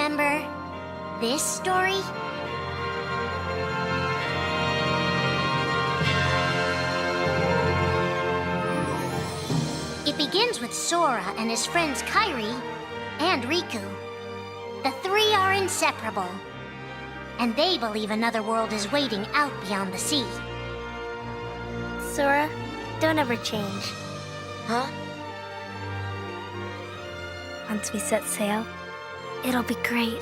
remember this story? It begins with Sora and his friends Kairi and Riku. The three are inseparable, and they believe another world is waiting out beyond the sea. Sora, don't ever change. Huh? Once we set sail, it'll be great.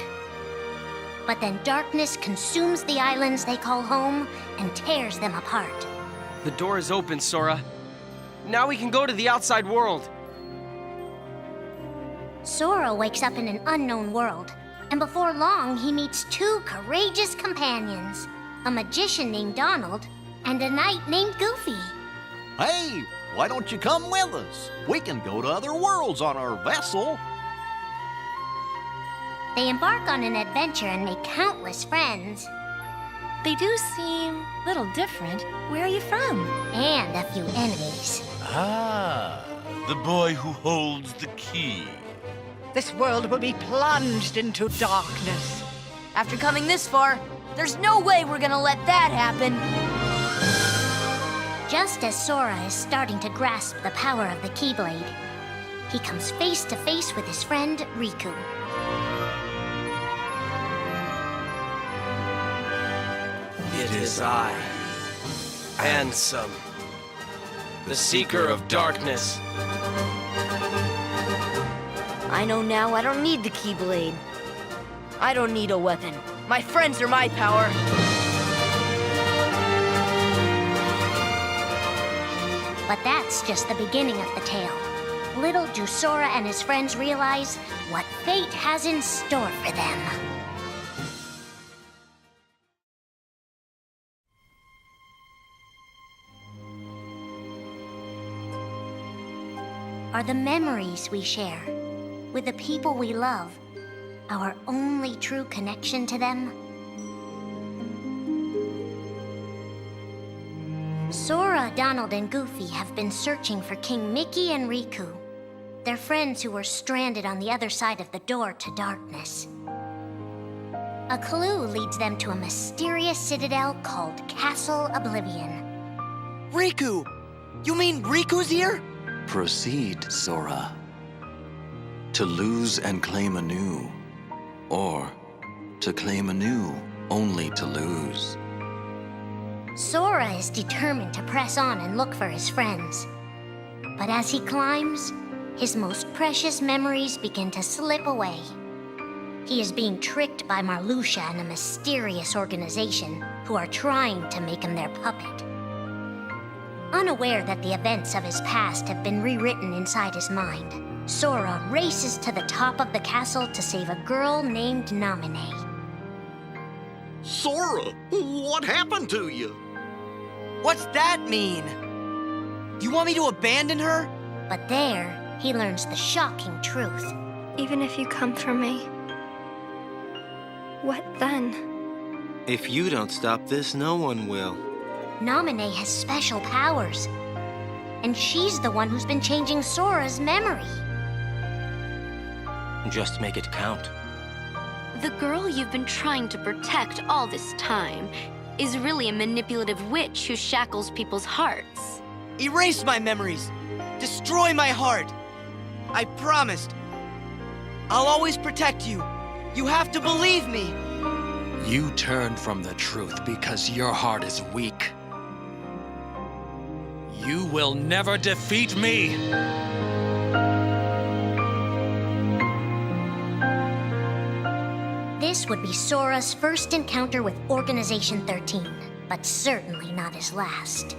But then darkness consumes the islands they call home and tears them apart. The door is open, Sora. Now we can go to the outside world. Sora wakes up in an unknown world, and before long he meets two courageous companions, a magician named Donald and a knight named Goofy. Hey, why don't you come with us? We can go to other worlds on our vessel. They embark on an adventure and make countless friends. They do seem a little different. Where are you from? And a few enemies. Ah, the boy who holds the key. This world will be plunged into darkness. After coming this far, there's no way we're gonna let that happen. Just as Sora is starting to grasp the power of the Keyblade, he comes face to face with his friend Riku. It is I, Ansem, the Seeker of Darkness. I know now I don't need the Keyblade. I don't need a weapon. My friends are my power. But that's just the beginning of the tale. Little do Sora and his friends realize what fate has in store for them. Are the memories we share with the people we love our only true connection to them? Sora, Donald, and Goofy have been searching for King Mickey and Riku, their friends who were stranded on the other side of the door to darkness. A clue leads them to a mysterious citadel called Castle Oblivion. Riku! You mean Riku's here? Proceed, Sora. To lose and claim anew, or to claim anew only to lose. Sora is determined to press on and look for his friends. But as he climbs, his most precious memories begin to slip away. He is being tricked by Marluxia and a mysterious organization who are trying to make him their puppet. Unaware that the events of his past have been rewritten inside his mind, Sora races to the top of the castle to save a girl named Naminé. Sora, what happened to you? What's that mean? You want me to abandon her? But there, he learns the shocking truth. Even if you come for me, what then? If you don't stop this, no one will. Naminé has special powers, and she's the one who's been changing Sora's memory. Just make it count. The girl you've been trying to protect all this time is really a manipulative witch who shackles people's hearts. Erase my memories. Destroy my heart. I promised. I'll always protect you. You have to believe me. You turned from the truth because your heart is weak. You will never defeat me! This would be Sora's first encounter with Organization 13, but certainly not his last.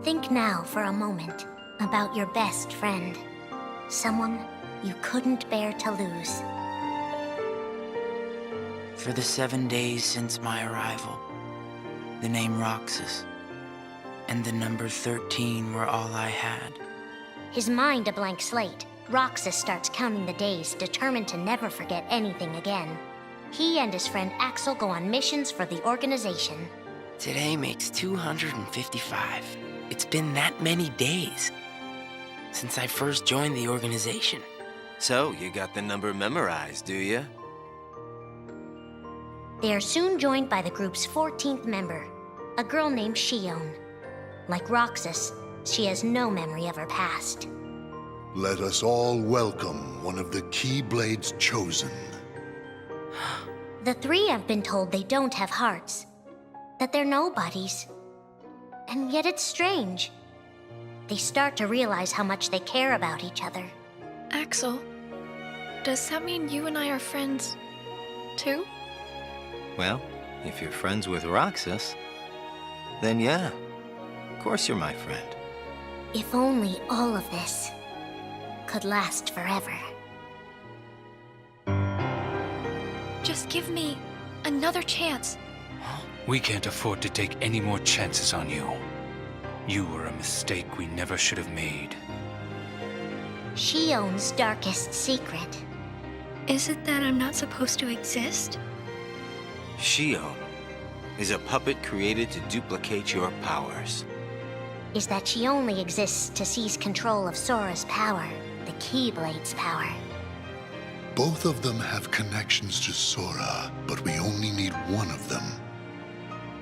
Think now for a moment about your best friend, someone you couldn't bear to lose. For the 7 days since my arrival, the name Roxas and the number 13 were all I had. His mind a blank slate, Roxas starts counting the days, determined to never forget anything again. He and his friend Axel go on missions for the organization. Today makes 255. It's been that many days since I first joined the organization. So, you got the number memorized, do you? They are soon joined by the group's 14th member, a girl named Shion. Like Roxas, she has no memory of her past. Let us all welcome one of the Keyblades chosen. The three have been told they don't have hearts, that they're nobodies. And yet it's strange. They start to realize how much they care about each other. Axel, does that mean you and I are friends, too? Well, if you're friends with Roxas, then yeah, of course you're my friend. If only all of this could last forever. Just give me another chance. We can't afford to take any more chances on you. You were a mistake we never should have made. Shion's darkest secret. Is it that I'm not supposed to exist? Shion is a puppet created to duplicate your powers. Is that she only exists to seize control of Sora's power, the Keyblade's power. Both of them have connections to Sora, but we only need one of them.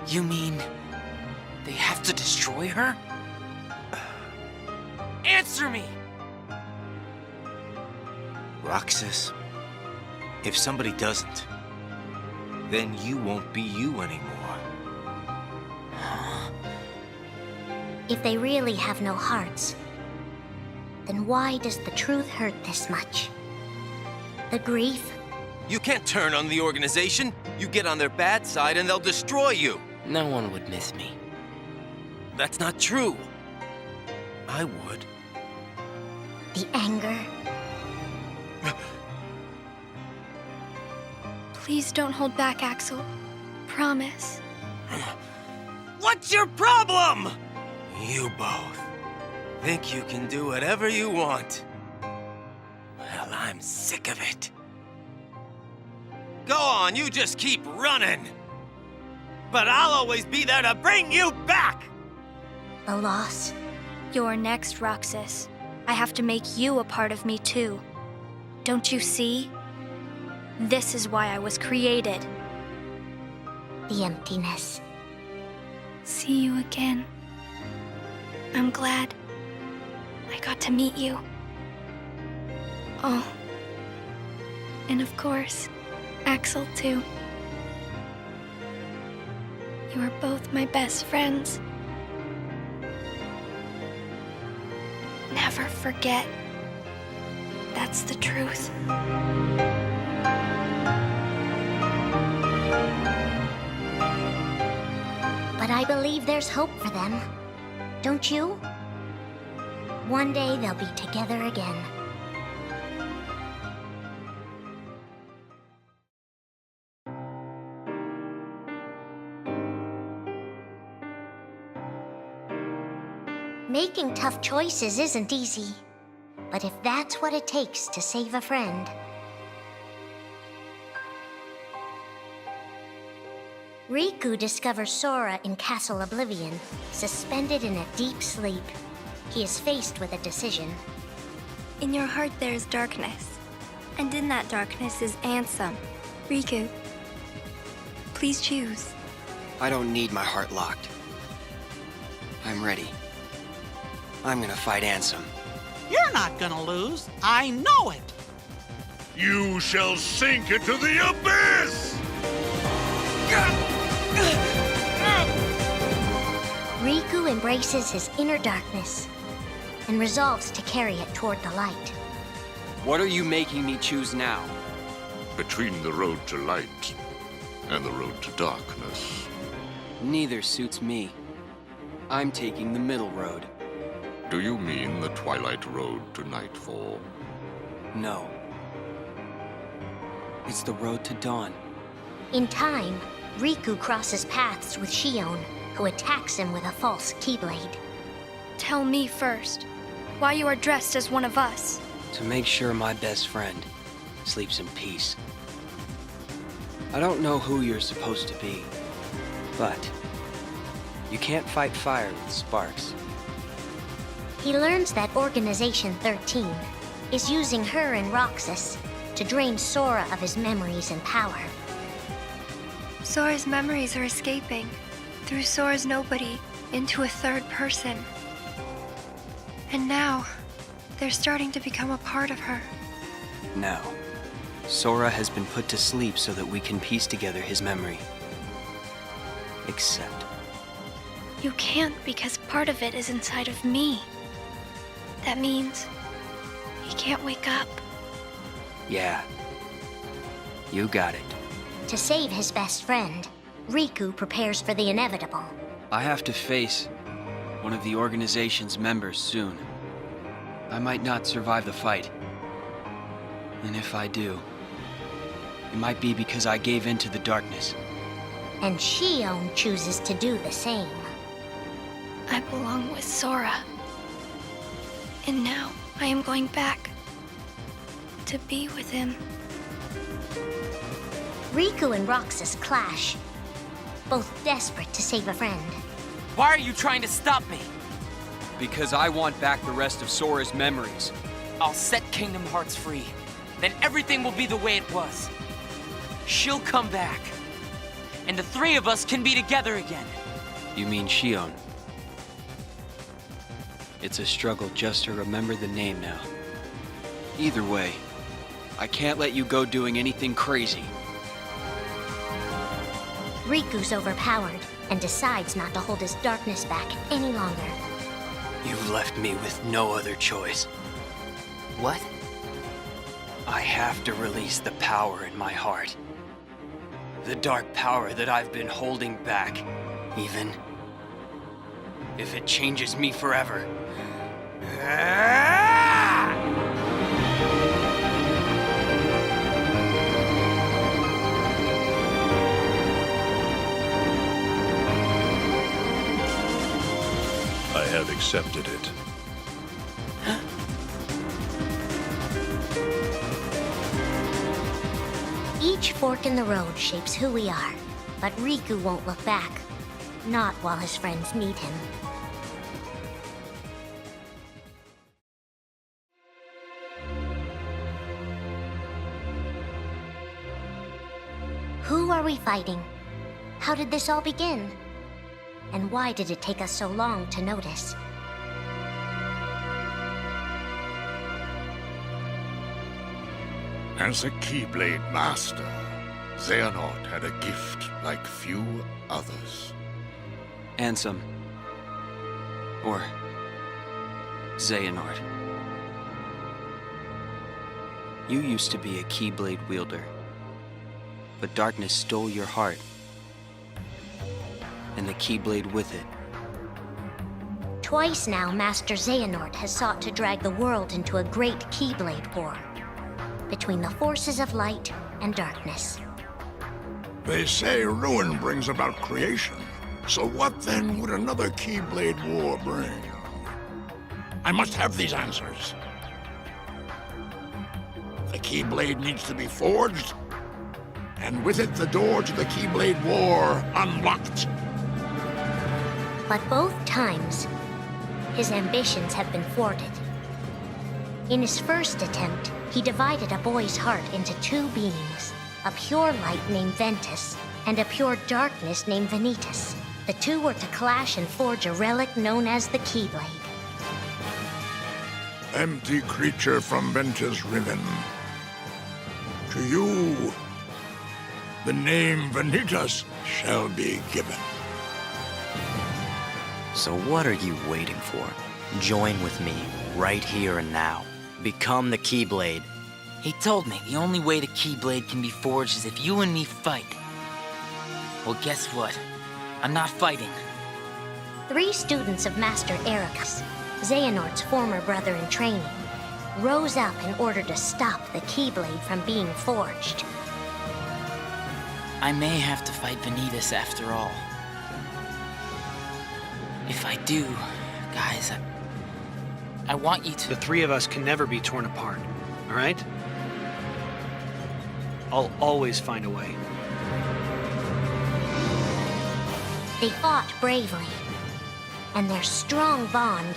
You mean they have to destroy her? Answer me! Roxas, if somebody doesn't, then you won't be you anymore. If they really have no hearts, then why does the truth hurt this much? The grief? You can't turn on the organization. You get on their bad side and they'll destroy you. No one would miss me. That's not true. I would. The anger? Please don't hold back, Axel. Promise. What's your problem? You both think you can do whatever you want. Well, I'm sick of it. Go on, you just keep running. But I'll always be there to bring you back! The loss? You're next, Roxas. I have to make you a part of me, too. Don't you see? This is why I was created. The emptiness. See you again. I'm glad I got to meet you. Oh. And of course, Axel, too. You are both my best friends. Never forget. That's the truth. But I believe there's hope for them. Don't you? One day they'll be together again. Making tough choices isn't easy, but if that's what it takes to save a friend... Riku discovers Sora in Castle Oblivion, suspended in a deep sleep. He is faced with a decision. In your heart there is darkness, and in that darkness is Ansem. Riku, please choose. I don't need my heart locked. I'm ready. I'm gonna fight Ansem. You're not gonna lose. I know it. You shall sink into the abyss! Riku embraces his inner darkness and resolves to carry it toward the light. What are you making me choose now? Between the road to light and the road to darkness. Neither suits me. I'm taking the middle road. Do you mean the Twilight Road to Nightfall? No. It's the road to dawn. In time, Riku crosses paths with Shion, who attacks him with a false Keyblade. Tell me first, why you are dressed as one of us. To make sure my best friend sleeps in peace. I don't know who you're supposed to be, but You can't fight fire with sparks. He learns that Organization 13 is using her and Roxas to drain Sora of his memories and power. Sora's memories are escaping through Sora's nobody into a third person. And now, they're starting to become a part of her. No. Sora has been put to sleep so that we can piece together his memory. Except... You can't because part of it is inside of me. That means he can't wake up. Yeah. You got it. To save his best friend, Riku prepares for the inevitable. I have to face one of the organization's members soon. I might not survive the fight. And if I do, it might be because I gave in to the darkness. And Shion chooses to do the same. I belong with Sora. And now I am going back to be with him. Riku and Roxas clash, both desperate to save a friend. Why are you trying to stop me? Because I want back the rest of Sora's memories. I'll set Kingdom Hearts free. Then everything will be the way it was. She'll come back. And the three of us can be together again. You mean Shion? It's a struggle just to remember the name now. Either way, I can't let you go doing anything crazy. Riku's overpowered and decides not to hold his darkness back any longer. You've left me with no other choice. What? I have to release the power in my heart. The dark power that I've been holding back, even if it changes me forever. I have accepted it. Each fork in the road shapes who we are, but Riku won't look back. Not while his friends need him. Who are we fighting? How did this all begin? And why did it take us so long to notice? As a Keyblade Master, Xehanort had a gift like few others. Ansem. Or Xehanort. You used to be a Keyblade wielder, but darkness stole your heart, and the Keyblade with it. Twice now, Master Xehanort has sought to drag the world into a great Keyblade war between the forces of light and darkness. They say ruin brings about creation. So what then would another Keyblade war bring? I must have these answers. The Keyblade needs to be forged, and with it the door to the Keyblade war unlocked. But both times, his ambitions have been thwarted. In his first attempt, he divided a boy's heart into two beings, a pure light named Ventus, and a pure darkness named Vanitas. The two were to clash and forge a relic known as the Keyblade. Empty creature from Ventus Riven. To you, the name Vanitas shall be given. So what are you waiting for? Join with me, right here and now. Become the Keyblade. He told me the only way the Keyblade can be forged is if you and me fight. Well, guess what? I'm not fighting. 3 students of Master Ericus, Xehanort's former brother in training, rose up in order to stop the Keyblade from being forged. I may have to fight Vanitas after all. If I do, guys, I want you to... The 3 of us can never be torn apart, all right? I'll always find a way. They fought bravely, and their strong bond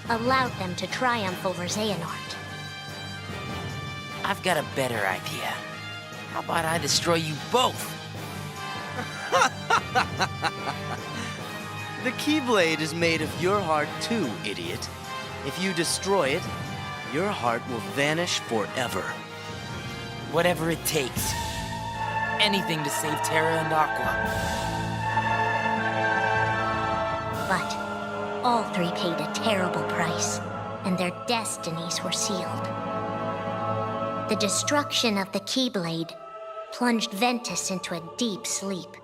allowed them to triumph over Xehanort. I've got a better idea. How about I destroy you both? The Keyblade is made of your heart too, idiot. If you destroy it, your heart will vanish forever. Whatever it takes. Anything to save Terra and Aqua. But all three paid a terrible price, and their destinies were sealed. The destruction of the Keyblade plunged Ventus into a deep sleep.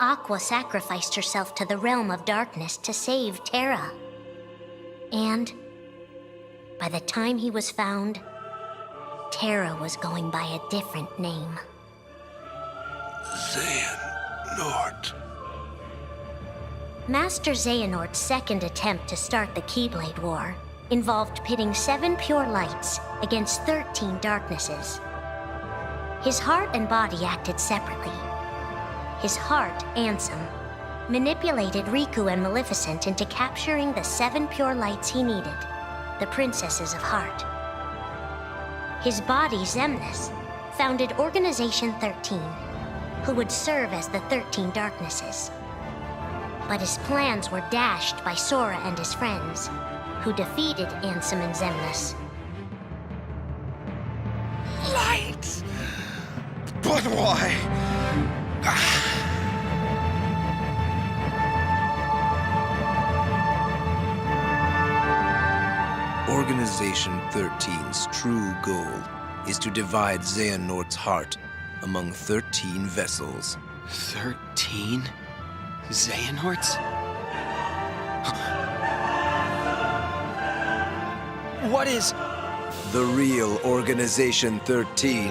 Aqua sacrificed herself to the realm of darkness to save Terra. And by the time he was found, Terra was going by a different name. Xehanort. Master Xehanort's second attempt to start the Keyblade War involved pitting 7 pure lights against 13 darknesses. His heart and body acted separately. His heart, Ansem, manipulated Riku and Maleficent into capturing the 7 pure lights he needed, the Princesses of Heart. His body, Xemnas, founded Organization 13, who would serve as the 13 darknesses. But his plans were dashed by Sora and his friends, who defeated Ansem and Xemnas. Light! But why? Organization 13's true goal is to divide Xehanort's heart among 13 vessels. 13? Xehanorts? What is... The real Organization 13.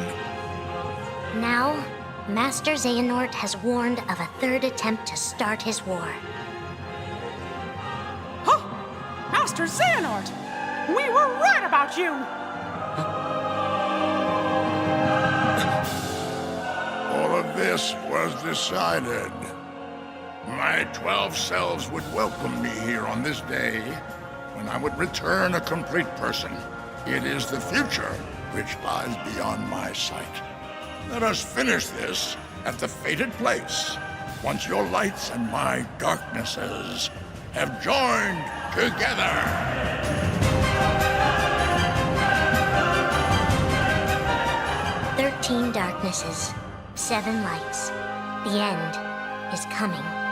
Now, Master Xehanort has warned of a third attempt to start his war. Master Xehanort! We were right about you! All of this was decided. My 12 selves would welcome me here on this day, when I would return a complete person. It is the future which lies beyond my sight. Let us finish this at the fated place, once your lights and my darknesses have joined together. 13 darknesses, 7 lights. The end is coming.